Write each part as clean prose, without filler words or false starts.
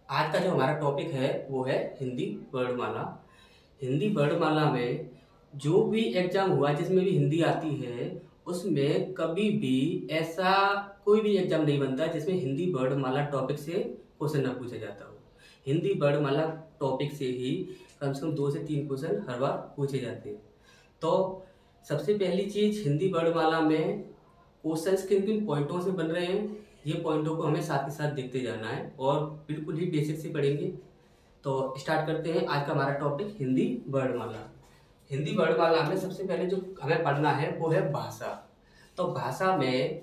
आज का जो हमारा टॉपिक है वो है हिंदी वर्णमाला। हिंदी वर्णमाला में जो भी एग्जाम हुआ जिसमें भी हिंदी आती है उसमें कभी भी ऐसा कोई भी एग्जाम नहीं बनता जिसमें हिंदी वर्णमाला टॉपिक से क्वेश्चन ना पूछा जाता हो। हिंदी वर्णमाला टॉपिक से ही कम से कम 2 से 3 क्वेश्चन हर बार पूछे जाते हैं। तो सबसे पहली चीज, हिंदी वर्णमाला में क्वेश्चंस किन किन पॉइंटों से बन रहे हैं ये पॉइंटों को हमें साथ के साथ देखते जाना है और बिल्कुल ही बेसिक से पढ़ेंगे। तो स्टार्ट करते हैं आज का हमारा टॉपिक हिंदी वर्णमाला। हिंदी वर्णमाला में सबसे पहले जो हमें पढ़ना है वो है भाषा। तो भाषा में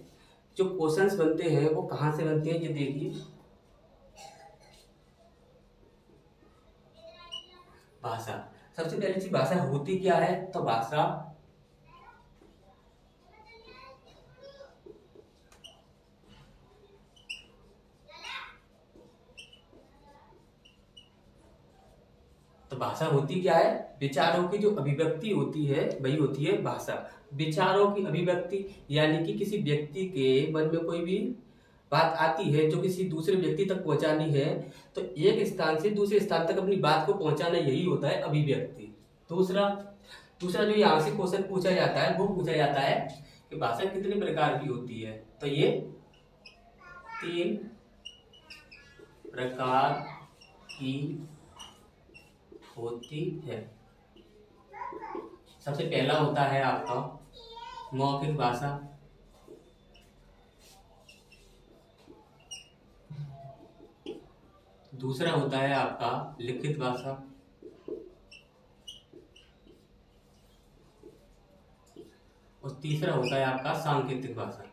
जो क्वेश्चंस बनते हैं वो कहाँ से बनते हैं ये देखिए। भाषा, सबसे पहली चीज भाषा होती क्या है। तो भाषा तो भाषा होती क्या है, विचारों की जो अभिव्यक्ति होती है वही होती है भाषा। विचारों की अभिव्यक्ति यानी कि किसी व्यक्ति के मन में कोई भी बात आती है जो किसी दूसरे व्यक्ति तक पहुंचानी है, तो एक स्थान से दूसरे स्थान तक अपनी बात को पहुंचाना यही होता है अभिव्यक्ति। दूसरा दूसरा जो यहाँ से क्वेश्चन पूछा जाता है वो पूछा जाता है कि भाषा कितने प्रकार की होती है। तो ये 3 प्रकार की होती है। सबसे पहला होता है आपका मौखिक भाषा, दूसरा होता है आपका लिखित भाषा, और तीसरा होता है आपका सांकेतिक भाषा।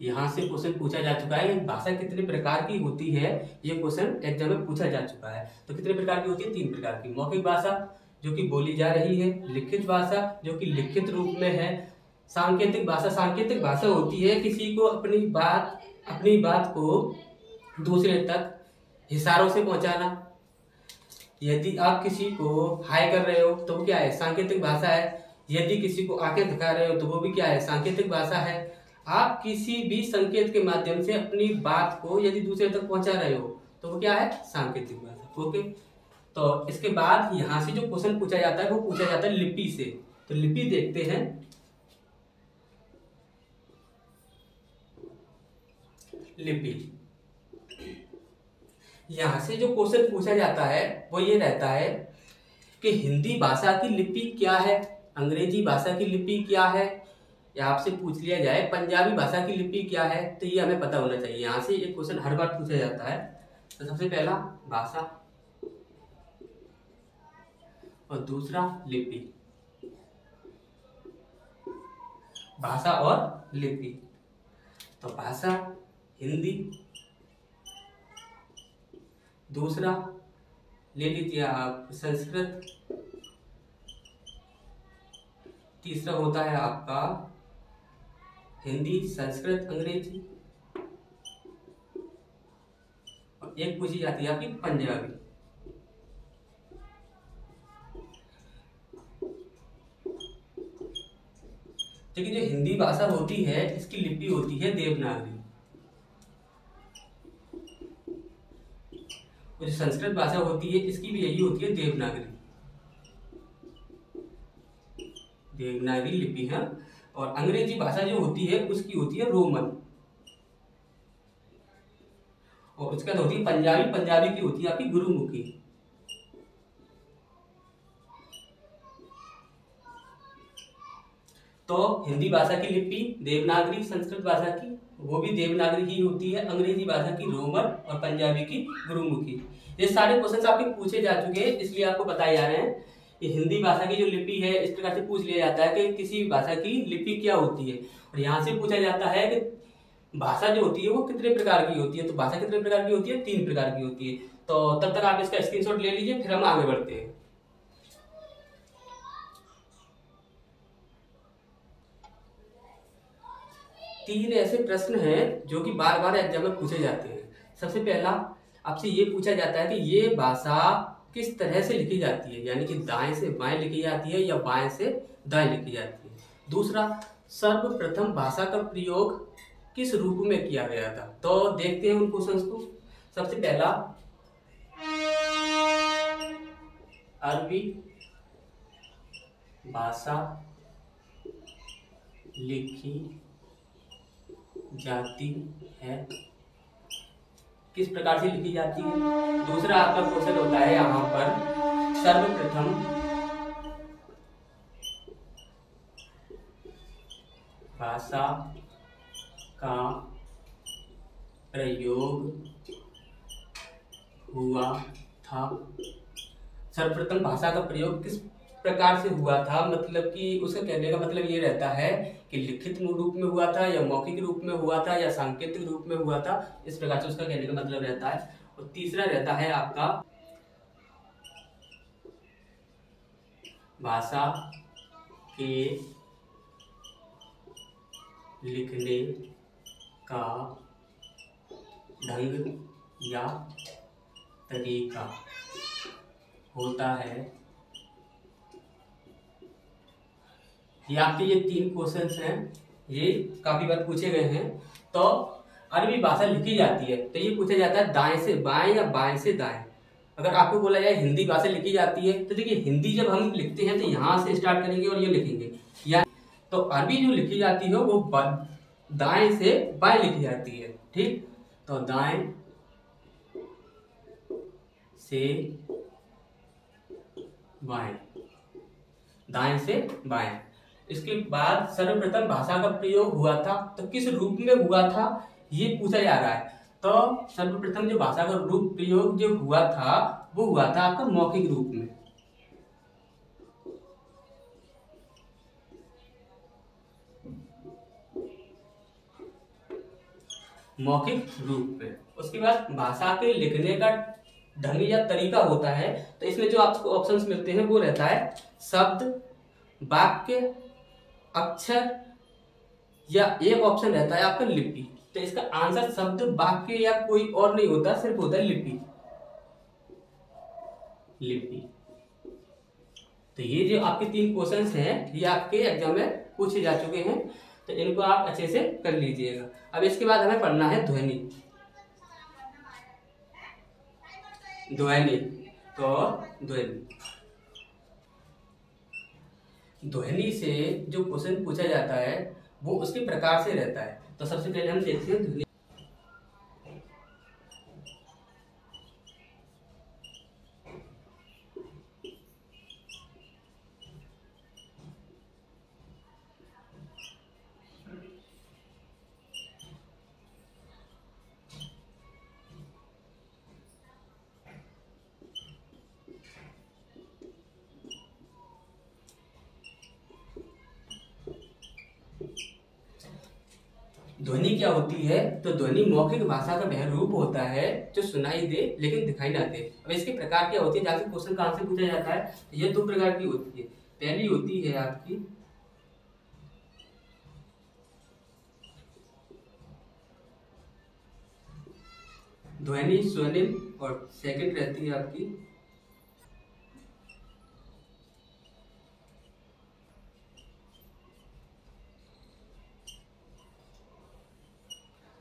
यहाँ से क्वेश्चन पूछा जा चुका है भाषा कितने प्रकार की होती है, ये क्वेश्चन एग्जाम में पूछा जा चुका है। तो कितने प्रकार की होती है, 3 प्रकार की। मौखिक भाषा जो कि बोली जा रही है, लिखित भाषा जो कि लिखित रूप में है, सांकेतिक भाषा। सांकेतिक भाषा होती है किसी को अपनी बात को दूसरे तक इशारों से पहुंचाना। यदि आप किसी को हाय कर रहे हो तो वो क्या है, सांकेतिक भाषा है। यदि किसी को आंखें दिखा रहे हो तो वो भी क्या है, सांकेतिक भाषा है। आप किसी भी संकेत के माध्यम से अपनी बात को यदि दूसरे तक पहुंचा रहे हो तो वो क्या है, सांकेतिक भाषा। ओके, तो इसके बाद यहां से जो क्वेश्चन पूछा जाता है वो पूछा जाता है लिपि से। तो लिपि देखते हैं। लिपि, यहां से जो क्वेश्चन पूछा जाता है वो ये रहता है कि हिंदी भाषा की लिपि क्या है, अंग्रेजी भाषा की लिपि क्या है, या आपसे पूछ लिया जाए पंजाबी भाषा की लिपि क्या है, तो ये हमें पता होना चाहिए। यहाँ से एक क्वेश्चन हर बार पूछा जाता है। तो सबसे पहला भाषा और दूसरा लिपि। भाषा और लिपि, तो भाषा हिंदी, दूसरा ले लीजिए आप संस्कृत, तीसरा होता है आपका हिंदी संस्कृत अंग्रेजी, और एक पूछी जाती है आपकी पंजाबी। लेकिन जो हिंदी भाषा होती है इसकी लिपि होती है देवनागरी, और जो संस्कृत भाषा होती है इसकी भी यही होती है देवनागरी। देवनागरी लिपि है। और अंग्रेजी भाषा जो होती है उसकी होती है रोमन, और उसके बाद होती है पंजाबी। पंजाबी की होती है आपकी गुरुमुखी। तो हिंदी भाषा की लिपि देवनागरी, संस्कृत भाषा की वो भी देवनागरी ही होती है, अंग्रेजी भाषा की रोमन और पंजाबी की गुरुमुखी। ये सारे क्वेश्चन आपके पूछे जा चुके हैं इसलिए आपको बताए जा रहे हैं। ये हिंदी भाषा की जो लिपि है इस प्रकार से पूछ लिया जाता है कि किसी भाषा की लिपि क्या होती है, और यहाँ से पूछा जाता है कि भाषा जो होती है वो कितने प्रकार की होती है। तो भाषा कितने प्रकार की होती है, 3 प्रकार की होती है। तो तब तक आप इसका स्क्रीनशॉट ले लीजिए, फिर हम आगे बढ़ते हैं। 3 ऐसे प्रश्न हैं जो कि बार बार एग्जाम में पूछे जाते हैं। सबसे पहला आपसे ये पूछा जाता है कि ये भाषा किस तरह से लिखी जाती है, यानी कि दाएं से बाएं लिखी जाती है या बाएं से दाएं लिखी जाती है। दूसरा, सर्वप्रथम भाषा का प्रयोग किस रूप में किया गया था। तो देखते हैं उन क्वेश्चंस को। सबसे पहला, अरबी भाषा लिखी जाती है, किस प्रकार से लिखी जाती है। दूसरा आपका क्वेश्चन होता है यहाँ पर, सर्वप्रथम भाषा का प्रयोग हुआ था। सर्वप्रथम भाषा का प्रयोग किस प्रकार से हुआ था, मतलब कि उसका कहने का मतलब ये रहता है कि लिखित रूप में हुआ था या मौखिक रूप में हुआ था या सांकेतिक रूप में हुआ था, इस प्रकार से उसका कहने का मतलब रहता है। और तीसरा रहता है आपका, भाषा के लिखने का ढंग या तरीका होता है। ये आपके ये 3 क्वेश्चंस हैं, ये काफी बार पूछे गए हैं। तो अरबी भाषा लिखी जाती है तो ये पूछा जाता है दाएं से बाएं या बाएं से दाएं। अगर आपको बोला जाए हिंदी भाषा लिखी जाती है तो देखिए हिंदी जब हम लिखते हैं तो यहाँ से स्टार्ट करेंगे और ये लिखेंगे, या तो अरबी जो लिखी जाती है वो दाएं से बाएं लिखी जाती है। ठीक, तो दाएं से बाएं, दाएं से बाएं। इसके बाद सर्वप्रथम भाषा का प्रयोग हुआ था तो किस रूप में हुआ था ये पूछा जा रहा है। तो सर्वप्रथम जो भाषा का रूप प्रयोग जो हुआ था वो हुआ था आपका मौखिक रूप में। मौखिक रूप में। उसके बाद भाषा के लिखने का ढंग या तरीका होता है, तो इसमें जो आपको ऑप्शंस मिलते हैं वो रहता है शब्द, वाक्य, अक्षर, या एक ऑप्शन रहता है आपका लिपि। तो इसका आंसर शब्द, वाक्य या कोई और नहीं होता, सिर्फ होता है लिपि। लिपि। तो ये जो आपके 3 क्वेश्चंस हैं ये आपके एग्जाम में पूछे जा चुके हैं, तो इनको आप अच्छे से कर लीजिएगा। अब इसके बाद हमें पढ़ना है ध्वनि। ध्वनि, तो ध्वनि से जो क्वेश्चन पूछा जाता है वो उसके प्रकार से रहता है। तो सबसे पहले हम देखते हैं ध्वनि। ध्वनि क्या होती है, तो ध्वनि मौखिक भाषा का वह रूप होता है जो सुनाई दे लेकिन दिखाई ना दे। अब इसके प्रकार क्या होती है, जहाँ से क्वेश्चन का आंसर पूछा जाता है, तो ये 2 प्रकार की होती है। पहली होती है आपकी ध्वनि स्वर्निम, और सेकंड रहती है आपकी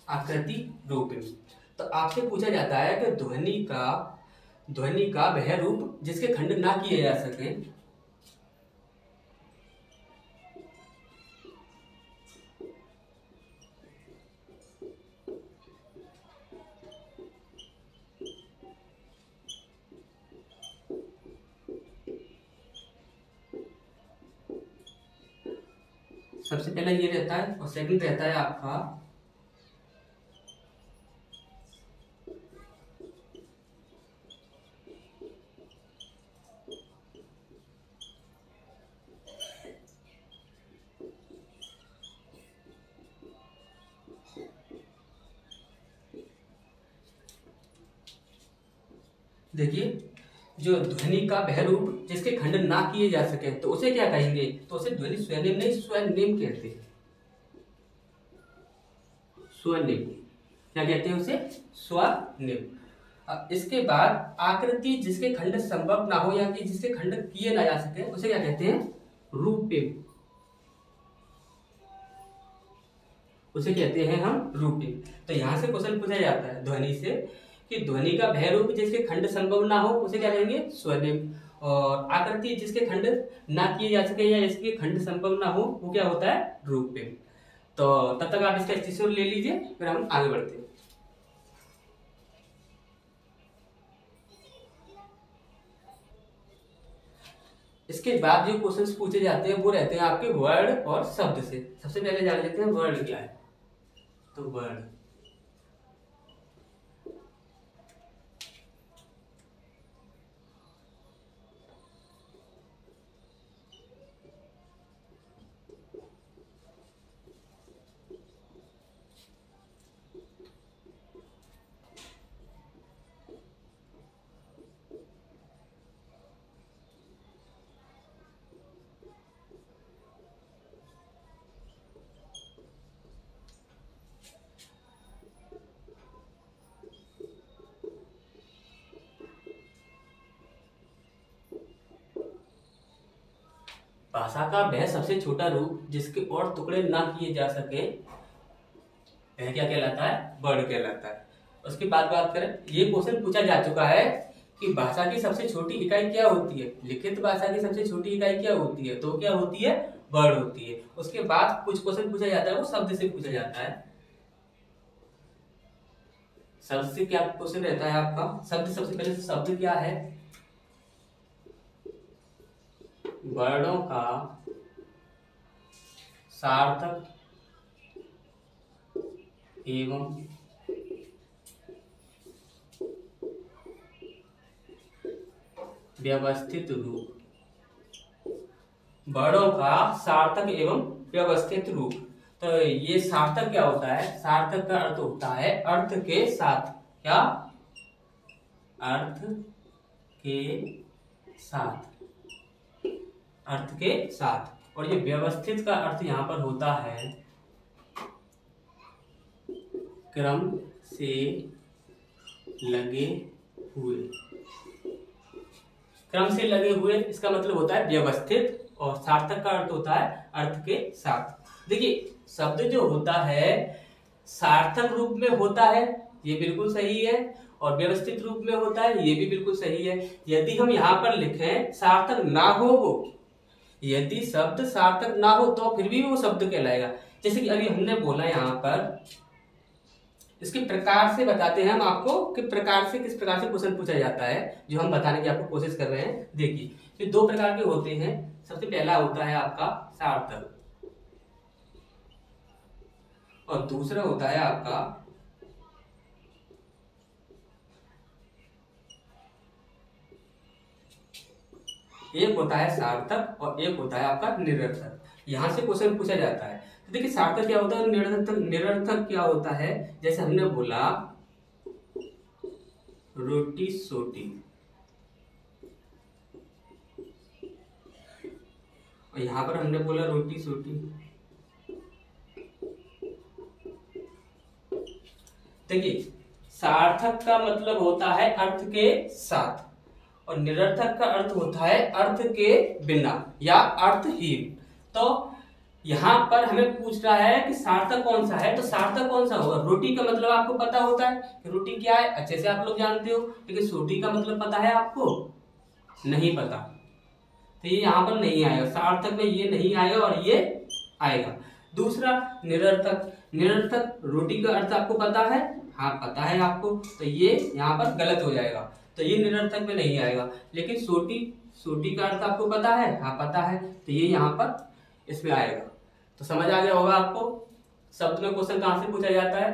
आकृति रूपिम। तो आपसे पूछा जाता है कि ध्वनि का वह रूप जिसके खंड ना किए जा सके। सबसे पहला ये रहता है, और सेकंड रहता है आपका देखिए, जो ध्वनि का वह रूप जिसके खंड ना किए जा सके तो उसे क्या कहेंगे, तो उसे ध्वनि स्वर्निम नहीं स्वनिम कहते हैं। स्वनिम क्या कहते हैं उसे, स्वनिम। अब इसके बाद आकृति जिसके खंड संभव ना हो या कि जिसके खंड किए ना जा सके उसे क्या कहते हैं, रूपिम। उसे कहते हैं हम रूपिंग। तो यहाँ से क्वेश्चन पूछा जाता है ध्वनि से कि ध्वनि का भय रूप जिसके खंड संभव ना हो उसे क्या कहेंगे, स्वर्निम। और आकृति जिसके खंड ना किए जा सके या जिसके खंड संभव ना हो वो क्या होता है, रूपिंग। तो तब तक आप इसका स्क्रीनशॉट ले लीजिए, फिर हम आगे बढ़ते हैं। इसके बाद जो क्वेश्चंस पूछे जाते हैं वो रहते हैं आपके वर्ड और शब्द से। सबसे पहले जान लेते हैं वर्ड क्या है। तो वर्ड, भाषा का वह सबसे छोटा रूप जिसके और टुकड़े ना किए जा सके वह क्या कहलाता है, वर्ड कहलाता है। उसके बाद बात करें, ये क्वेश्चन पूछा जा चुका है कि भाषा की सबसे छोटी इकाई क्या होती है। लिखित भाषा की सबसे छोटी इकाई क्या होती है, तो क्या होती है, वर्ड होती है। उसके बाद कुछ क्वेश्चन पूछा जाता है वो शब्द से पूछा जाता है। शब्द से क्या क्वेश्चन रहता है आपका, शब्द सबसे पहले शब्द क्या है, वर्णों का सार्थक एवं व्यवस्थित रूप। वर्णों का सार्थक एवं व्यवस्थित रूप। तो ये सार्थक क्या होता है, सार्थक का अर्थ होता है अर्थ के साथ, क्या, अर्थ के साथ, अर्थ के साथ। और ये व्यवस्थित का अर्थ यहां पर होता है क्रम से लगे हुए। क्रम से लगे हुए इसका मतलब होता है व्यवस्थित, और सार्थक का अर्थ होता है अर्थ के साथ। देखिए शब्द जो होता है सार्थक रूप में होता है, ये बिल्कुल सही है, और व्यवस्थित रूप में होता है, ये भी बिल्कुल सही है। यदि हम यहाँ पर लिखें सार्थक ना हो वो, यदि शब्द सार्थक ना हो तो फिर भी वो शब्द कहलाएगा। जैसे कि अभी हमने बोला यहाँ पर, इसके प्रकार से बताते हैं हम आपको कि प्रकार से किस प्रकार से क्वेश्चन पूछा जाता है, जो हम बताने की आपको कोशिश कर रहे हैं। देखिए ये दो प्रकार के होते हैं। सबसे पहला होता है आपका सार्थक और दूसरा होता है आपका एक होता है सार्थक और एक होता है आपका निरर्थक। यहां से क्वेश्चन पूछा जाता है। तो देखिए सार्थक क्या होता है, निरर्थक, निरर्थक क्या होता है। जैसे हमने बोला रोटी सोटी, और यहां पर हमने बोला रोटी सोटी। देखिए सार्थक का मतलब होता है अर्थ के साथ, और निरर्थक का अर्थ होता है अर्थ के बिना या अर्थहीन। तो यहां पर हमें पूछ रहा है कि सार्थक कौन सा है, तो सार्थक कौन सा होगा। रोटी का मतलब आपको पता होता है कि रोटी क्या है, अच्छे से आप लोग जानते हो, लेकिन सोटी का मतलब पता है आपको, नहीं पता। तो ये यहाँ पर नहीं आएगा, सार्थक में ये नहीं आएगा और ये आएगा। दूसरा निरर्थक, निरर्थक रोटी का अर्थ आपको पता है, हाँ पता है आपको, तो ये यहाँ पर गलत हो जाएगा, तो ये निरर्थक में नहीं आएगा। लेकिन सोटी, सोटी का अर्थ आपको पता है, हाँ पता है, तो ये यहाँ पर इसमें आएगा। तो समझ आ गया होगा आपको शब्द में क्वेश्चन कहाँ से पूछा जाता है,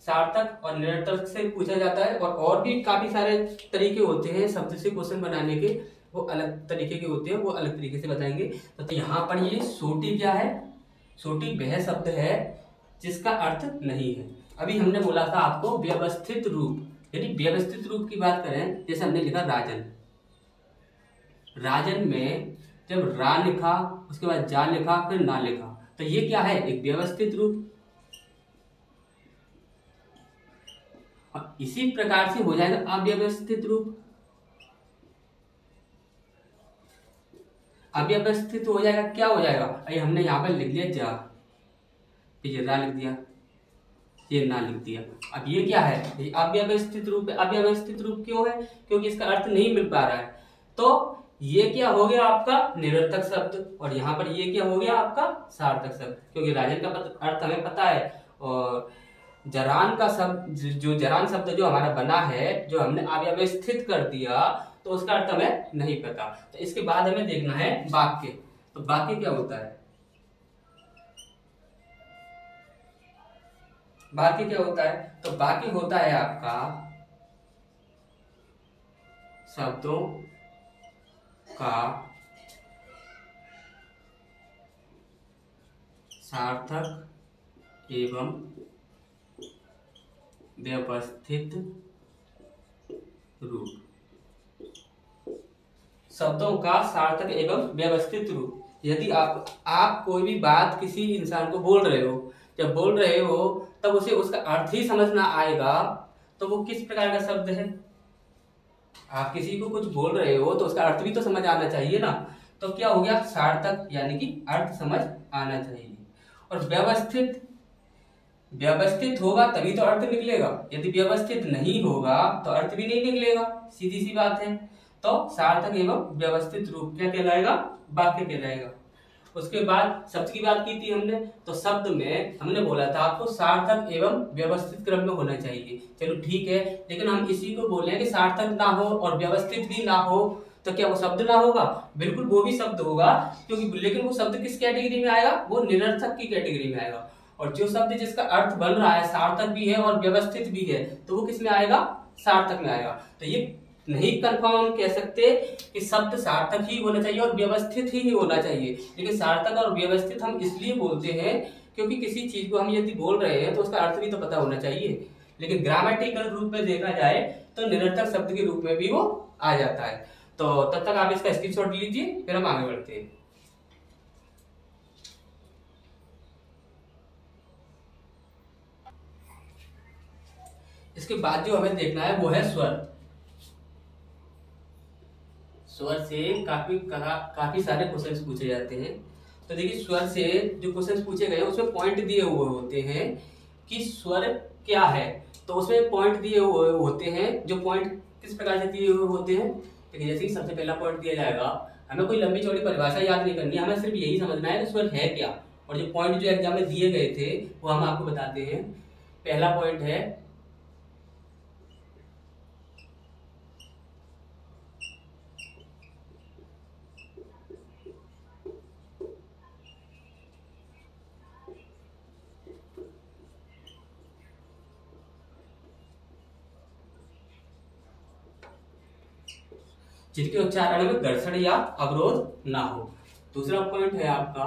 सार्थक और निरर्थक से पूछा जाता है। और भी काफी सारे तरीके होते हैं शब्द से क्वेश्चन बनाने के, वो अलग तरीके के होते हैं, वो अलग तरीके से बताएंगे। तो यहाँ पर ये सोटी क्या है, सोटी वह शब्द है जिसका अर्थ नहीं है। अभी हमने बोला था आपको व्यवस्थित रूप, यदि व्यवस्थित रूप की बात करें, जैसे हमने लिखा राजन, राजन में जब रा लिखा उसके बाद जा लिखा फिर ना लिखा, तो ये क्या है, एक व्यवस्थित रूप। और इसी प्रकार से हो जाएगा अव्यवस्थित रूप, अव्यवस्थित हो जाएगा, क्या हो जाएगा, अरे हमने यहाँ पर लिख लिया जा, ये रा लिख दिया, ये ना लिख दिया। अब ये क्या है, ये अव्यवस्थित रूप है। अव्यवस्थित रूप क्यों है, क्योंकि इसका अर्थ नहीं मिल पा रहा है। तो ये क्या हो गया आपका निरर्थक शब्द, और यहाँ पर ये क्या हो गया आपका सार्थक शब्द, क्योंकि राजन का अर्थ हमें पता है, और जरान का शब्द, जो जरान शब्द जो हमारा बना है, जो हमने अव्यवस्थित कर दिया, तो उसका अर्थ हमें नहीं पता। तो इसके बाद हमें देखना है वाक्य। तो वाक्य क्या होता है, वाक्य क्या होता है, तो वाक्य होता है आपका शब्दों का सार्थक एवं व्यवस्थित रूप। शब्दों का सार्थक एवं व्यवस्थित रूप। यदि आप कोई भी बात किसी इंसान को बोल रहे हो, जब बोल रहे हो तब उसे उसका अर्थ ही समझ ना आएगा, तो वो किस प्रकार का शब्द है। आप किसी को कुछ बोल रहे हो तो उसका अर्थ भी तो समझ आना चाहिए ना। तो क्या हो गया सार्थक, यानी कि अर्थ समझ आना चाहिए। और व्यवस्थित, व्यवस्थित होगा तभी तो अर्थ निकलेगा, यदि व्यवस्थित नहीं होगा तो अर्थ भी नहीं निकलेगा, सीधी सी बात है। तो सार्थक एवं व्यवस्थित रूप क्या कहलाएगा, वाक्य कहलाएगा। उसके बाद शब्द की बात की थी हमने, तो शब्द में हमने बोला था आपको सार्थक एवं व्यवस्थित क्रम में होना चाहिए। चलो ठीक है, लेकिन हम इसी को बोल रहे हैं कि सार्थक ना हो और व्यवस्थित भी ना हो, तो क्या वो शब्द ना होगा, बिल्कुल वो भी शब्द होगा, क्योंकि लेकिन वो शब्द किस कैटेगरी में आएगा, वो निरर्थक की कैटेगरी में आएगा। और जो शब्द जिसका अर्थ बन रहा है सार्थक भी है और व्यवस्थित भी है, तो वो किस में आएगा, सार्थक में आएगा। तो ये नहीं कंफर्म हम कह सकते कि शब्द सार्थक ही होना चाहिए और व्यवस्थित ही होना चाहिए, लेकिन सार्थक और व्यवस्थित हम इसलिए बोलते हैं क्योंकि किसी चीज को हम यदि बोल रहे हैं तो उसका अर्थ भी तो पता होना चाहिए। लेकिन ग्रामेटिकल रूप में देखा जाए तो निरर्थक शब्द के रूप में भी वो आ जाता है। तो तब तक आप इसका स्क्रीनशॉट लीजिए, फिर हम आगे बढ़ते हैं। इसके बाद जो हमें देखना है वो है स्वर। स्वर से काफी सारे क्वेश्चंस पूछे जाते हैं। तो देखिए स्वर से जो क्वेश्चंस पूछे गए उसमें पॉइंट दिए हुए होते हैं कि स्वर क्या है। तो उसमें पॉइंट दिए हुए होते हैं, जो पॉइंट किस प्रकार से दिए हुए होते हैं। देखिए जैसे कि सबसे पहला पॉइंट दिया जाएगा, हमें कोई लंबी चौड़ी परिभाषा याद नहीं करनी, हमें सिर्फ यही समझना है कि स्वर है क्या। और जो पॉइंट जो एग्जाम में दिए गए थे वो हम आपको बताते हैं। पहला पॉइंट है जिनके उच्चारण में घर्षण या अवरोध ना हो। दूसरा पॉइंट है आपका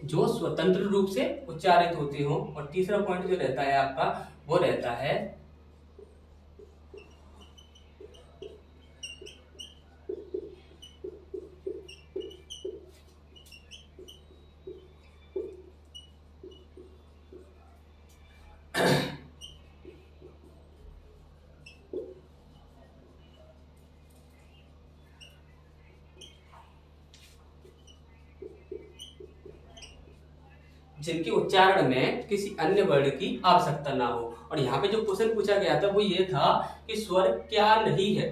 जो स्वतंत्र रूप से उच्चारित होते हो। और तीसरा पॉइंट जो रहता है आपका वो रहता है जिनके उच्चारण में किसी अन्य वर्ण की आवश्यकता ना हो। और यहाँ पे जो क्वेश्चन पूछा गया था वो ये था कि स्वर क्या नहीं है,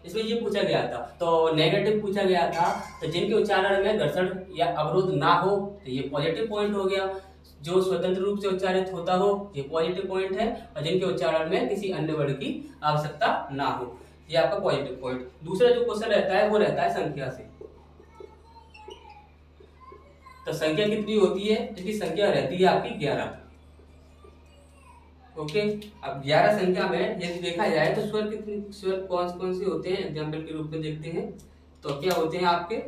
इसमें ये पूछा गया था। तो नेगेटिव पूछा गया था, तो जिनके उच्चारण में घर्षण या अवरोध ना हो तो ये पॉजिटिव पॉइंट हो गया। जो स्वतंत्र रूप से उच्चारित होता हो ये पॉजिटिव पॉइंट है, और जिनके उच्चारण में किसी अन्य वर्ण की आवश्यकता ना हो ये आपका पॉजिटिव पॉइंट। दूसरा जो क्वेश्चन रहता है वो रहता है संख्या से। तो संख्या कितनी होती है, इसकी संख्या रहती है आपकी 11। ओके, अब 11 संख्या में यदि देखा जाए तो स्वर कितने, स्वर कौन कौन से होते हैं एग्जाम्पल के रूप में देखते हैं। तो क्या होते हैं आपके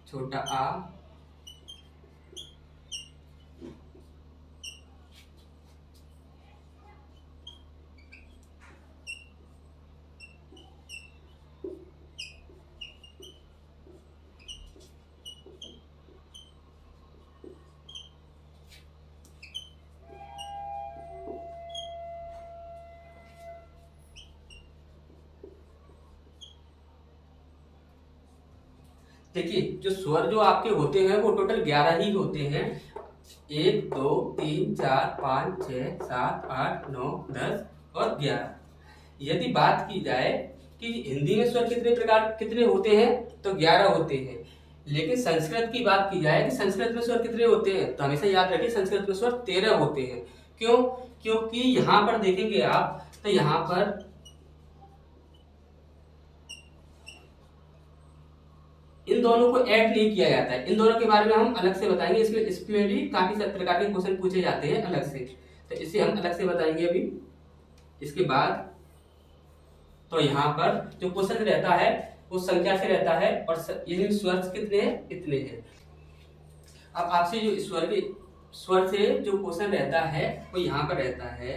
छोटा आ, देखिए जो स्वर जो आपके होते हैं वो टोटल 11 ही होते हैं। 1 2 3 4 5 6 7 8 9 10 और 11। यदि बात की जाए कि हिंदी में स्वर कितने होते हैं, तो 11 होते हैं। लेकिन संस्कृत की बात की जाए कि संस्कृत में स्वर कितने होते हैं, तो हमेशा याद रखिए संस्कृत में स्वर 13 होते हैं। क्यों? क्योंकि यहाँ पर देखेंगे आप तो यहाँ पर इन दोनों को ऐड नहीं किया जाता है। इन दोनों के बारे में हम अलग से बताएंगे, इसमें भी काफी प्रकार के क्वेश्चन पूछे जाते हैं अलग से, तो इसे हम अलग से बताएंगे अभी इसके बाद। तो यहाँ पर जो क्वेश्चन रहता है वो संख्या से रहता है और ये स्वर कितने हैं, इतने हैं। अब आपसे जो स्वर से जो क्वेश्चन रहता है वो यहाँ पर रहता है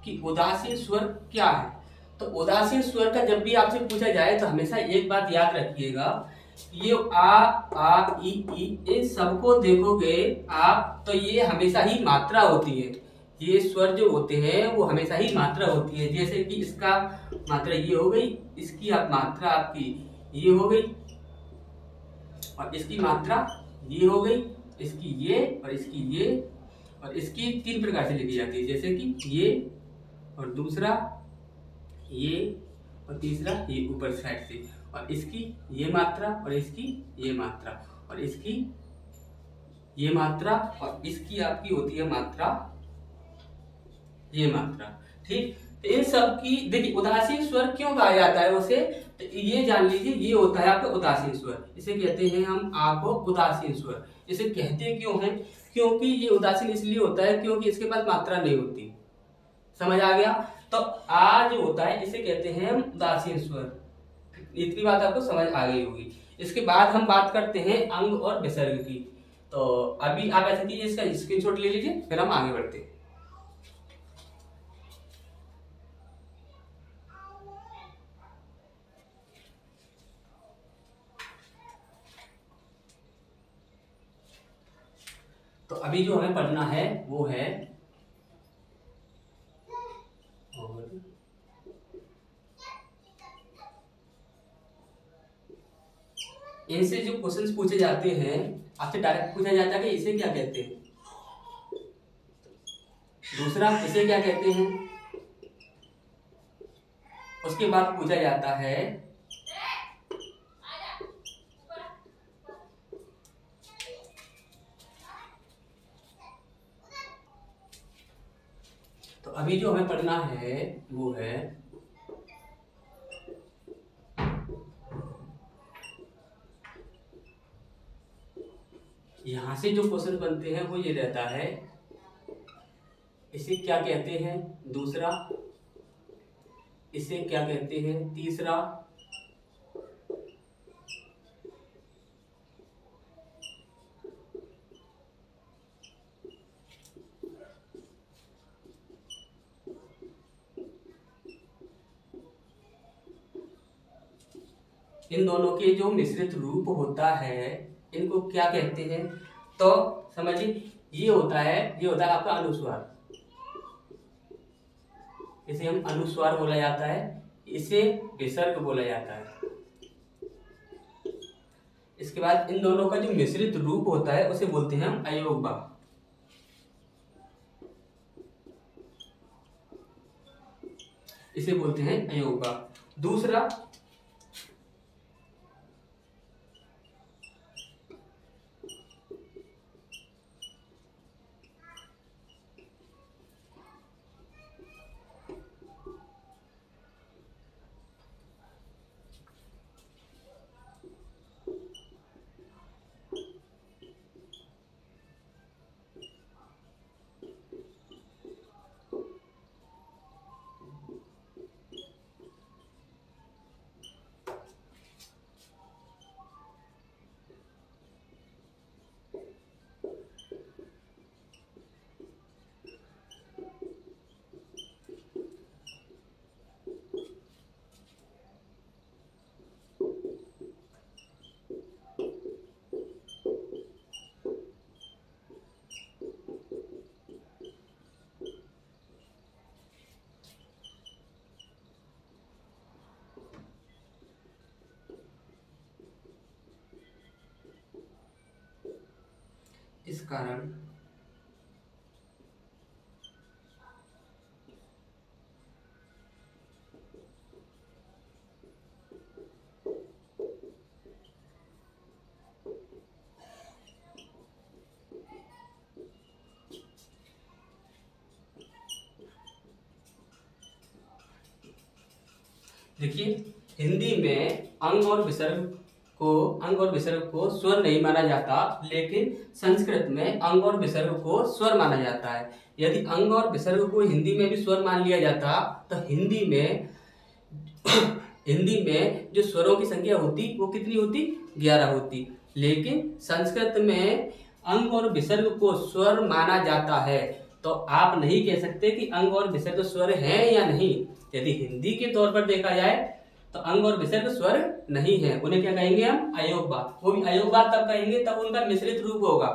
कि उदासीन स्वर क्या है। तो उदासीन स्वर का जब भी आपसे पूछा जाए तो हमेशा एक बात याद रखिएगा, ये आ ई इन सबको देखोगे आप तो ये हमेशा ही मात्रा होती है। ये स्वर जो होते हैं वो हमेशा ही मात्रा होती है। जैसे कि इसका मात्रा ये हो गई, इसकी मात्रा आपकी ये हो गई, और इसकी मात्रा ये हो गई, इसकी ये और इसकी ये, और इसकी 3 प्रकार से लिखी जाती है, जैसे कि ये और दूसरा ये और तीसरा ये ऊपर साइड से, और इसकी ये मात्रा और इसकी ये मात्रा और इसकी ये मात्रा और इसकी आपकी होती है मात्रा ये मात्रा। ठीक, तो इन सब की देखिए उदासीन स्वर क्यों कहा जाता है उसे, तो ये जान लीजिए ये होता है आपका उदासीन स्वर। इसे कहते हैं हम आपको उदासीन स्वर। इसे कहते क्यों हैं? क्योंकि ये उदासीन इसलिए होता है क्योंकि इसके पास मात्रा नहीं होती। समझ आ गया? तो आ जो होता है इसे कहते हैं हम उदासीन स्वर। इतनी बात आपको समझ आ गई होगी। इसके बाद हम बात करते हैं अंग और विसर्ग की। तो अभी आप ऐसा कीजिए, इसका स्क्रीनशॉट ले लीजिए, फिर हम आगे बढ़ते हैं। तो अभी जो हमें पढ़ना है वो है, और इनसे जो क्वेश्चंस पूछे जाते हैं आपसे डायरेक्ट पूछा जाता है कि इसे क्या कहते हैं, दूसरा इसे क्या कहते हैं, उसके बाद पूछा जाता है तो अभी जो हमें पढ़ना है वो है यहां से जो क्वेश्चन बनते हैं वो ये रहता है इसे क्या कहते हैं, दूसरा इसे क्या कहते हैं, तीसरा इन दोनों के जो मिश्रित रूप होता है इनको क्या कहते हैं। तो समझिए ये होता है आपका अनुस्वार। इसे हम अनुस्वार बोला जाता है, इसे विसर्ग बोला जाता है। इसके बाद इन दोनों का जो मिश्रित रूप होता है उसे बोलते हैं हम अयोग्य। इसे बोलते हैं अयोग्य। दूसरा कारण देखिए, हिंदी में अंग और विसर्ग को स्वर नहीं माना जाता, लेकिन संस्कृत में अंग और विसर्ग को स्वर माना जाता है। यदि अंग और विसर्ग को हिंदी में भी स्वर मान लिया जाता तो हिंदी में जो स्वरों की संख्या होती वो कितनी होती, 11 होती। लेकिन संस्कृत में अंग और विसर्ग को स्वर माना जाता है, तो आप नहीं कह सकते कि अंग और विसर्ग स्वर हैं या नहीं। यदि हिंदी के तौर पर देखा जाए तो अंग और विसर्ग स्वर नहीं है, उन्हें क्या कहेंगे हम, अयोगवाद। वो भी अयोगवाद तब कहेंगे तब उनका मिश्रित रूप होगा।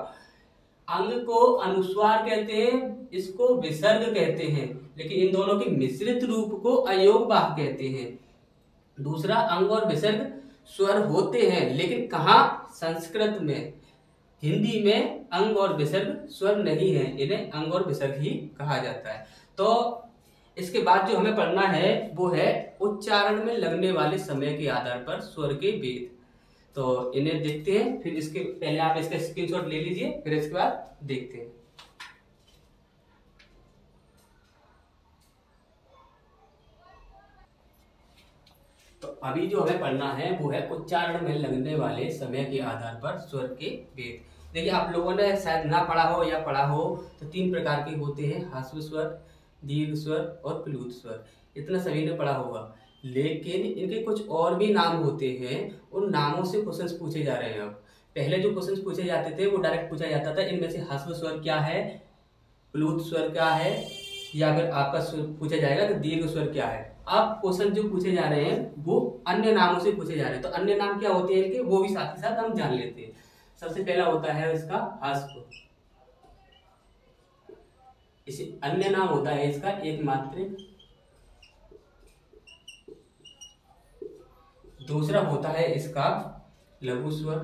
अंग को अनुस्वार कहते हैं, इसको विसर्ग कहते हैं, लेकिन इन दोनों के मिश्रित रूप को अयोगवाद कहते हैं। दूसरा, अंग और विसर्ग स्वर होते हैं, लेकिन कहाँ, संस्कृत में। हिंदी में अंग और विसर्ग स्वर नहीं है, इन्हें अंग और विसर्ग ही कहा जाता है। तो इसके बाद जो हमें पढ़ना है वो है उच्चारण में लगने वाले समय के आधार पर स्वर के भेद। तो इन्हें देखते हैं, फिर इसके पहले आप इसका स्क्रीनशॉट ले लीजिए, फिर इसके बाद देखते हैं। तो अभी जो हमें पढ़ना है वो है उच्चारण में लगने वाले समय के आधार पर स्वर के भेद। देखिए, आप लोगों ने शायद ना पढ़ा हो या पढ़ा हो तो 3 प्रकार के होते हैं, ह्रस्व स्वर, दीर्घ स्वर और प्लुत स्वर। इतना सभी ने पढ़ा होगा, लेकिन इनके कुछ और भी नाम होते हैं। उन नामों से क्वेश्चंस पूछे जा रहे हैं। अब पहले जो क्वेश्चंस पूछे जाते थे वो डायरेक्ट पूछा जाता था, इनमें से ह्रस्व स्वर क्या है, प्लुत स्वर क्या है, या फिर आपका पूछा जाएगा कि दीर्घ स्वर क्या है। अब क्वेश्चन जो पूछे जा रहे हैं वो अन्य नामों से पूछे जा रहे हैं, तो अन्य नाम क्या होते हैं इनके, वो भी साथ ही साथ हम जान लेते हैं। सबसे पहला होता है इसका ह्रस्व। इसे अन्य नाम होता है इसका एकमात्रिक। दूसरा होता है इसका लघु स्वर,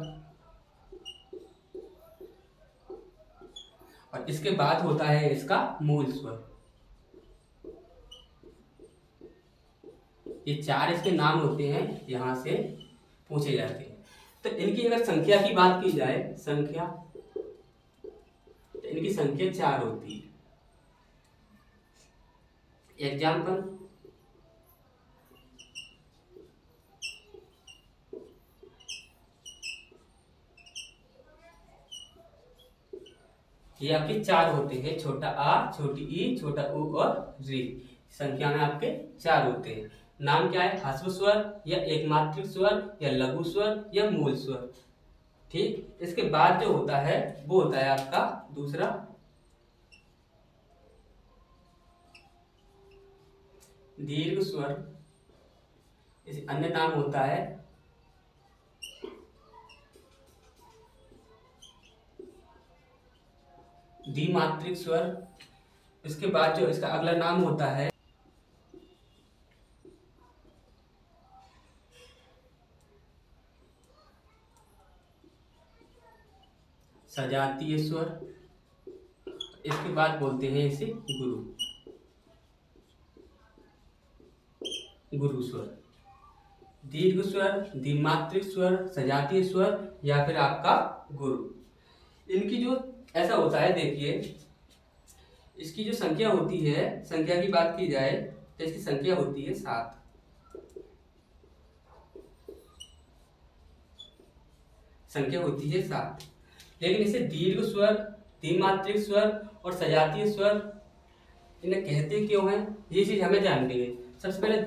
और इसके बाद होता है इसका मूल स्वर। ये 4 इसके नाम होते हैं, यहां से पूछे जाते हैं। तो इनकी अगर संख्या की बात की जाए, संख्या, तो इनकी संख्या 4 होती है। एग्जाम्पल, ये आपके 4 होते हैं, छोटा आ, छोटी ई, छोटा उ और री। संख्या में आपके 4 होते हैं। नाम क्या है, ह्रस्व स्वर या एकमात्रिक स्वर या लघु स्वर या मूल स्वर। ठीक, इसके बाद जो होता है वो होता है आपका दूसरा दीर्घ स्वर। इसे अन्य नाम होता है द्विमात्रिक स्वर। इसके बाद जो इसका अगला नाम होता है सजातीय स्वर। इसके बाद बोलते हैं इसे गुरु स्वर। दीर्घ स्वर, द्विमात्रिक स्वर, सजातीय स्वर या फिर आपका गुरु। इनकी जो ऐसा होता है, देखिए इसकी जो संख्या होती है, संख्या की बात की जाए तो इसकी संख्या होती है 7। संख्या होती है 7। लेकिन इसे दीर्घ स्वर, द्विमात्रिक स्वर और सजातीय स्वर इन्हें कहते क्यों हैं, ये चीज हमें जाननी है। सबसे पहले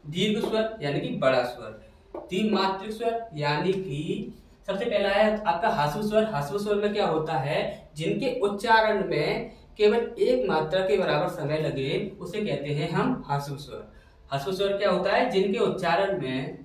दीर्घ स्वर यानी कि बड़ा स्वर, द्विमात्रिक स्वर यानी कि सबसे पहला है आपका ह्रस्व स्वर। ह्रस्व स्वर में क्या होता है, जिनके उच्चारण में केवल एक मात्रा के बराबर समय लगे उसे कहते हैं हम ह्रस्व स्वर। ह्रस्व स्वर क्या होता है, जिनके उच्चारण में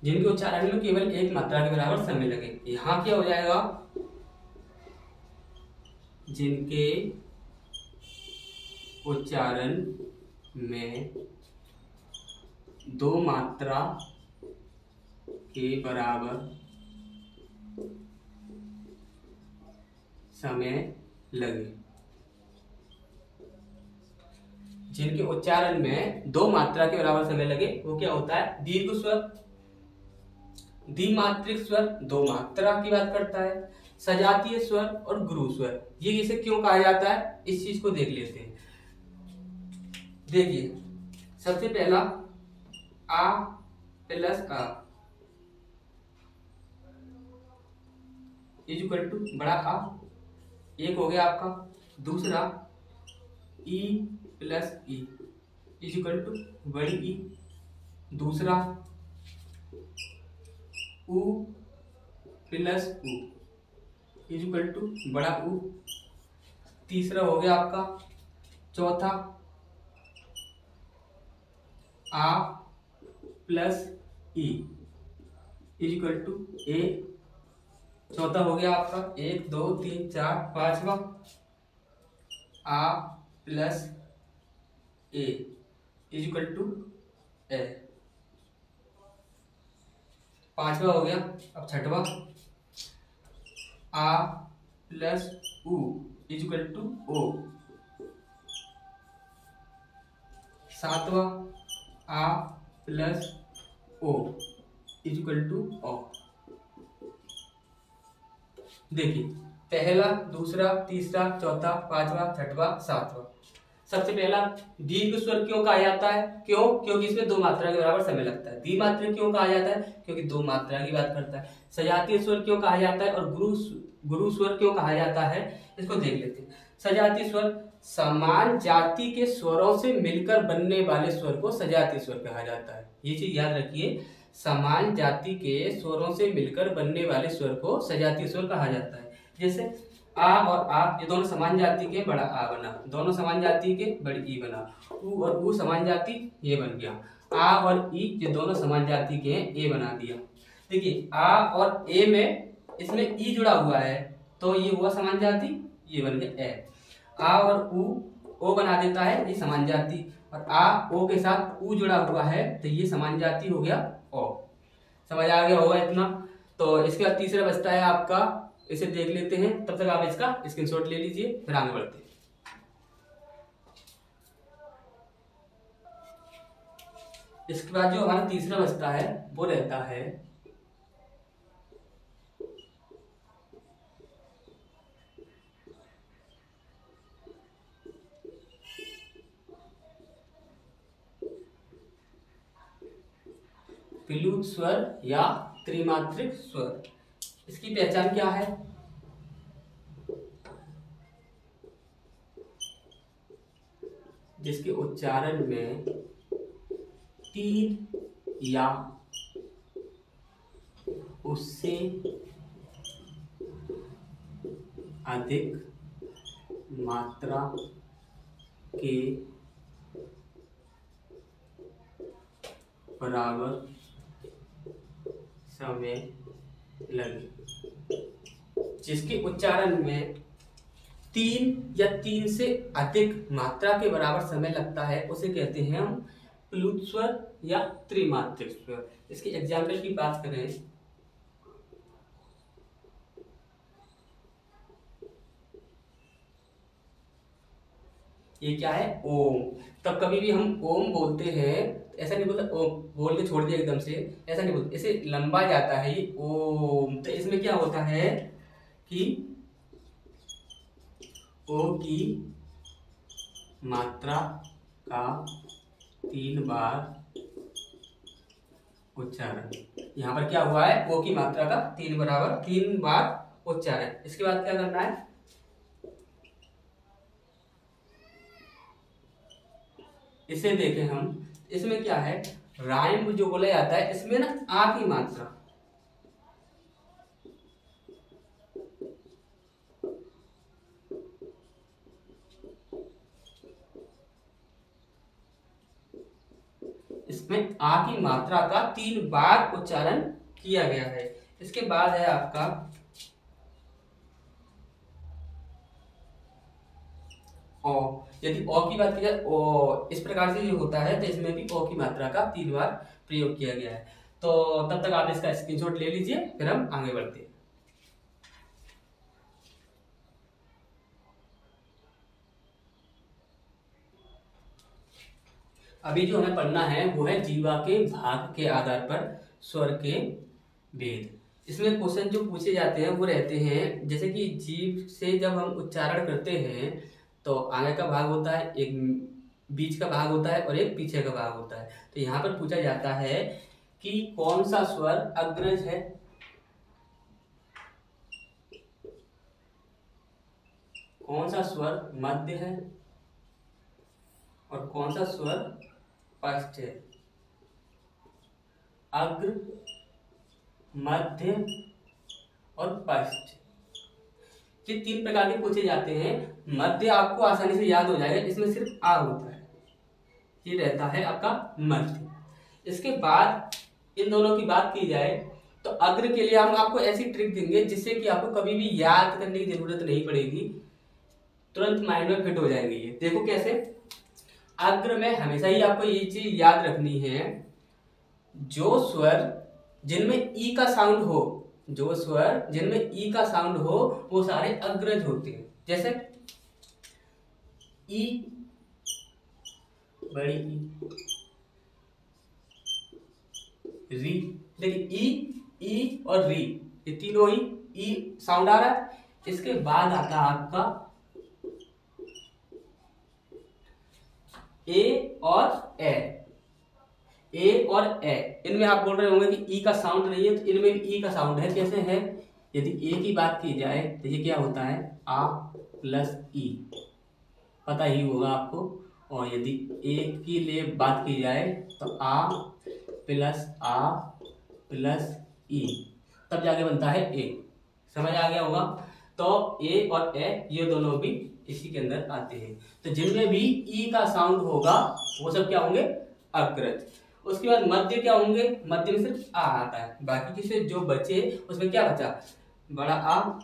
जिनके उच्चारण में केवल एक मात्रा के बराबर समय लगे। यहाँ क्या हो जाएगा, जिनके उच्चारण में दो मात्रा के बराबर समय लगे। जिनके उच्चारण में दो मात्रा के बराबर समय लगे वो क्या होता है, दीर्घ स्वर। द्विमात्रिक स्वर दो मात्रा की बात करता है। सजातीय स्वर और गुरु स्वर, ये इसे क्यों कहा जाता है, इस चीज को देख लेते हैं। देखिए सबसे पहला आ प्लस आ इक्वल टू बड़ा आ, एक हो गया आपका। दूसरा ई प्लस ई इक्वल टू बड़ी ई। दूसरा उ प्लस उ इक्वल टू बड़ा उ। तीसरा हो गया आपका। चौथा आ प्लस ई इक्वल टू ए। चौथा हो गया आपका 1 2 3 4। पांचवा आ प्लस ए इक्वल टू ए। पांचवा हो गया। अब छठवा आ प्लस उ इक्वल टू ओ। सातवा आ प्लस ओ इक्वल टू ओ। देखिए पहला, दूसरा, तीसरा, चौथा, पांचवा, छठवा, सातवा। सबसे पहला दीर्घ स्वर क्यों कहा जाता है, क्यों, क्योंकि इसमें दो मात्रा के बराबर समय लगता है। द्विमात्रिक क्यों कहा जाता है, क्योंकि दो मात्रा की बात करता है। सजातीय स्वर क्यों कहा जाता है और गुरु स्वर क्यों कहा जाता है, इसको देख लेते हैं। सजातीय स्वर समान जाति के स्वरों से मिलकर बनने वाले स्वर को सजातीय स्वर कहा जाता है। ये चीज याद रखिए, समान जाति के स्वरों से मिलकर बनने वाले स्वर को सजातीय स्वर कहा जाता है। जैसे आ और आ ये दोनों समान जाति के, बड़ा आ बना। दोनों समान जाति के, बड़ी ई बना। उ और उ समान जाति, ये बन गया। आ और ई ये दोनों समान जाति के हैं, ए बना दिया। देखिए आ और ए में इसमें ई जुड़ा हुआ है तो ये हुआ समान जाति, ये बन गया ए। आ और उ ओ बना देता है, ये समान जाति। और आ ओ के साथ उ जुड़ा हुआ है तो ये समान जाति हो गया ओ। समझ आ गया होगा इतना। तो इसके बाद तीसरा बचता है आपका, इसे देख लेते हैं। तब तक आप इसका स्क्रीनशॉट ले लीजिए, फिर आगे बढ़ते हैं। इसके बाद जो हमारा तीसरा बचता है वो रहता है प्लूत स्वर या त्रिमात्रिक स्वर। इसकी पहचान क्या है, जिसके उच्चारण में तीन या उससे अधिक मात्रा के बराबर समय लगे। जिसके उच्चारण में तीन या तीन से अधिक मात्रा के बराबर समय लगता है उसे कहते हैं हम प्लूत स्वर या त्रिमात्रिक स्वर। इसके एग्जाम्पल की बात करें, ये क्या है, ओम। तब कभी भी हम ओम बोलते हैं ऐसा नहीं बोलते ओम बोल के छोड़ दिया एकदम से, ऐसा नहीं बोलते, इसे लंबा जाता है ये ओम। तो इसमें क्या होता है कि ओ की मात्रा का 3 बार उच्चारण। यहाँ पर क्या हुआ है, ओ की मात्रा का 3 बार उच्चारण। इसके बाद क्या करना है, इसे देखें हम। इसमें क्या है, राइम जो बोला जाता है इसमें ना आ की मात्रा, इसमें आ की मात्रा का 3 बार उच्चारण किया गया है। इसके बाद है आपका ओ। यदि ओ की बात की जाए, ओ इस प्रकार से जो होता है तो इसमें भी ओ की मात्रा का 3 बार प्रयोग किया गया है। तो तब तक आप इसका स्क्रीनशॉट ले लीजिए, फिर हम आगे बढ़ते हैं। अभी जो हमें पढ़ना है वो है जीवा के भाग के आधार पर स्वर के भेद। इसमें क्वेश्चन जो पूछे जाते हैं वो रहते हैं, जैसे कि जीभ से जब हम उच्चारण करते हैं तो आगे का भाग होता है, एक बीच का भाग होता है और एक पीछे का भाग होता है। तो यहाँ पर पूछा जाता है कि कौन सा स्वर अग्रज है, कौन सा स्वर मध्य है और कौन सा स्वर पश्च है। अग्र, मध्य और पश्च, ये 3 प्रकार के पूछे जाते हैं। मध्य आपको आसानी से याद हो जाएगा, इसमें सिर्फ आ होता है, ये रहता है आपका मध्य। इसके बाद इन दोनों की बात की जाए तो अग्र के लिए हम आपको ऐसी ट्रिक देंगे जिससे कि आपको कभी भी याद करने की जरूरत नहीं पड़ेगी, तुरंत माइंड में फिट हो जाएंगे। ये देखो कैसे। अग्र में हमेशा ही आपको ये चीज याद रखनी है, जो स्वर जिनमें ई का साउंड हो, जो स्वर जिनमें ई का साउंड हो वो सारे अग्रज होते हैं। जैसे ई, बड़ी ई, री। देखिए ई और री, ये तीनों ही ई साउंड आ रहा है। इसके बाद आता है आपका ए और ए और ए। इनमें आप बोल रहे होंगे कि ई का साउंड नहीं है, तो इनमें भी ई का साउंड है। कैसे है? यदि ए की बात की जाए तो ये क्या होता है, आ प्लस ई, पता ही होगा आपको। और यदि ए की लिए बात की जाए तो आ प्लस ई, तब जाके बनता है ए। समझ आ गया होगा। तो ए और ए ये दोनों भी इसी के अंदर आते हैं। तो जिनमें भी ई का साउंड होगा वो सब क्या होंगे, अग्रज। उसके बाद मध्य क्या होंगे, मध्य में सिर्फ आ आता है, बाकी के से जो बचे उसमें क्या बचा, बड़ा आ,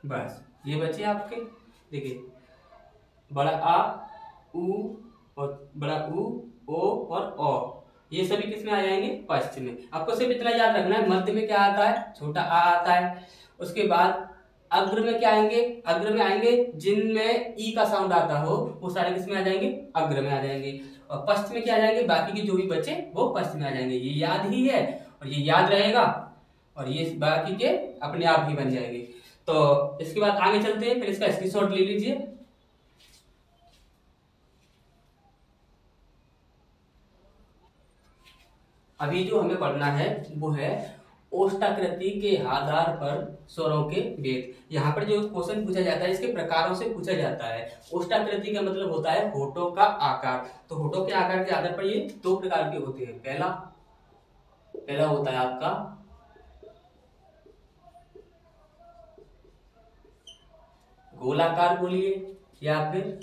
बस ये बचे आपके। देखिए बड़ा आ, उ और बड़ा उ, ओ और ओ, ये सभी किस में आ जाएंगे, पश्च में। आपको सिर्फ इतना याद रखना है, मध्य में क्या आता है, छोटा आ आता है। उसके बाद अग्र में क्या आएंगे, अग्र में आएंगे जिनमें ई का साउंड आता हो वो सारे किस में आ जाएंगे, अग्र में आ जाएंगे। और पश्च में क्या आ जाएंगे, बाकी के जो भी बचे वो पश्च में आ जाएंगे। ये याद ही है और ये याद रहेगा और ये बाकी के अपने आप ही बन जाएंगे। तो इसके बाद आगे चलते हैं, फिर इसका स्क्रीनशॉट ले लीजिए। अभी जो हमें पढ़ना है वो है ओष्ठाकृति के आधार पर स्वरों के भेद। यहाँ पर जो क्वेश्चन पूछा जाता है इसके प्रकारों से पूछा जाता है। ओष्ठाकृति का मतलब होता है होठों का आकार। तो होठों के आकार के आधार पर ये 2 प्रकार के होते हैं। पहला होता है आपका गोलाकार बोलिए या फिर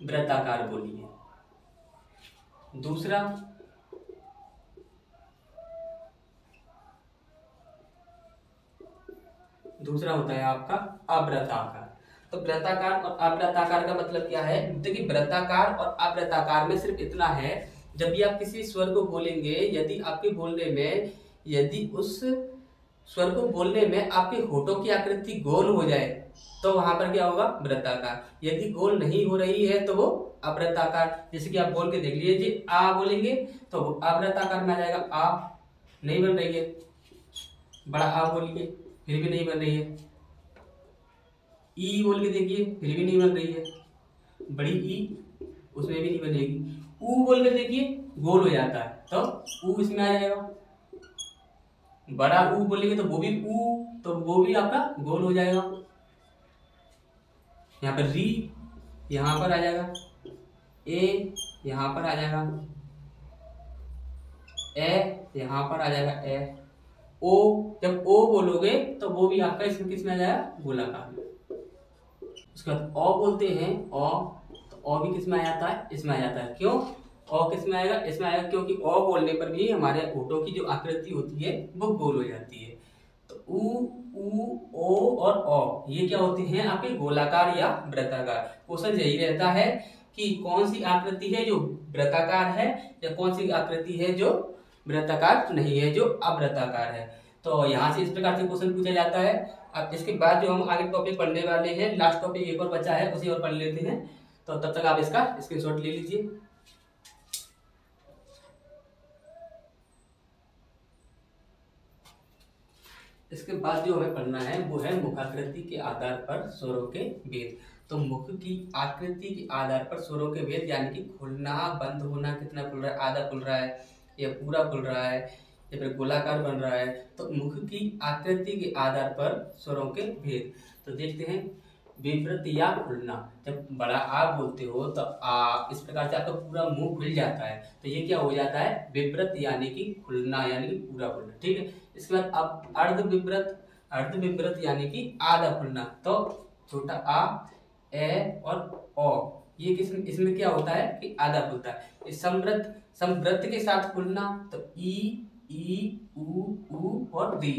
वृत्ताकार बोलिए। दूसरा होता है आपका अवृत्ताकार। तो वृत्ताकार और अवृत्ताकार का मतलब क्या है, देखिए वृत्ताकार और अवृत्ताकार में सिर्फ इतना है, जब भी आप किसी स्वर को बोलेंगे, यदि आपके बोलने में, यदि उस स्वर को बोलने में आपके होठों की आकृति गोल हो जाए तो वहां पर क्या होगा, वृत्ताकार। यदि गोल नहीं हो रही है तो वो अवृत्ताकार। जैसे कि आप बोल के देख लीजिए जी, आ बोलेंगे तो वो अवृत्ताकार में आ जाएगा। आ नहीं बन रही है, बड़ा आ बोलिए फिर भी नहीं बन रही है। ई बोल के देखिए फिर भी नहीं बन रही है, बड़ी ई उसमें भी नहीं बनेगी। ऊ बोल के देखिए गोल हो जाता है तो ऊ इसमें आ जाएगा। बड़ा ऊ बोलेंगे तो वो भी ऊ, तो वो भी आपका गोल हो जाएगा। यहाँ पर री यहाँ पर आ जाएगा, ए यहाँ पर आ जाएगा, ए यहाँ पर आ जाएगा, ए ओ, जब ओ बोलोगे तो वो भी आपका इसमें किस में आ जाएगा, गोलाकार में। उसके बाद ओ बोलते हैं, ओ, तो ओ भी किस में आ जाता है, इसमें आ जाता है। क्यों ओ किस में आएगा, इसमें आएगा, क्योंकि ओ बोलने पर भी हमारे होठों की जो आकृति होती है वो गोल हो जाती है। तो ऊ, ओ और ओ ये क्या होते हैं, आपके गोलाकार या वृत्ताकार। क्वेश्चन यही रहता है कि कौन सी आकृति है जो वृत्ताकार है या कौन सी आकृति है जो वृत्ताकार नहीं है, जो अवृत्ताकार है। तो यहाँ से इस प्रकार से क्वेश्चन पूछा जाता है। अब इसके बाद जो हम आगे टॉपिक पढ़ने वाले हैं, लास्ट टॉपिक एक और बचा है, उसे और पढ़ लेते हैं। तो तब तक आप इसका स्क्रीनशॉट ले लीजिए। इसके बाद जो हमें पढ़ना है वो है मुखाकृति के आधार पर स्वरों के भेद। तो मुख की आकृति के आधार पर स्वरों के भेद, यानी कि खुलना, बंद होना, कितना खुल रहा है, आधा खुल रहा है या पूरा खुल रहा है या फिर गोलाकार बन रहा है। तो मुख की आकृति के आधार पर स्वरों के भेद। तो देखते हैं, विवृत या खुलना, जब बड़ा आ बोलते हो तो आ इस प्रकार से आपका पूरा मुंह खुल जाता है, तो ये क्या हो जाता है, विवृत यानी कि खुलना, यानी कि पूरा खुलना। ठीक है। इसके बाद अब अर्ध विवृत, अर्ध विवृत यानी कि आधा खुलना। तो छोटा आ, ए और ओ, ये किस इसमें क्या होता है कि आधा खुलता है। समवृत, समवृत के साथ खुलना, तो ई ऊ और री,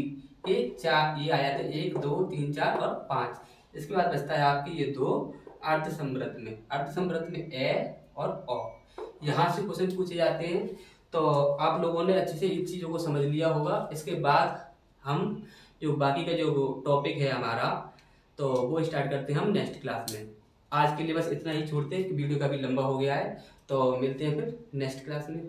ये चार, ये आ जाते हैं 1 2 3 4 और 5। इसके बाद बचता है आपके ये दो अर्ध समवृत में, अर्ध समवृत में ए और ओ। यहाँ से क्वेश्चन पूछे जाते हैं। तो आप लोगों ने अच्छे से इन चीज़ों को समझ लिया होगा। इसके बाद हम जो बाकी का जो टॉपिक है हमारा, तो वो स्टार्ट करते हैं हम नेक्स्ट क्लास में। आज के लिए बस इतना ही छोड़ते हैं कि वीडियो काफ़ी लंबा हो गया है। तो मिलते हैं फिर नेक्स्ट क्लास में।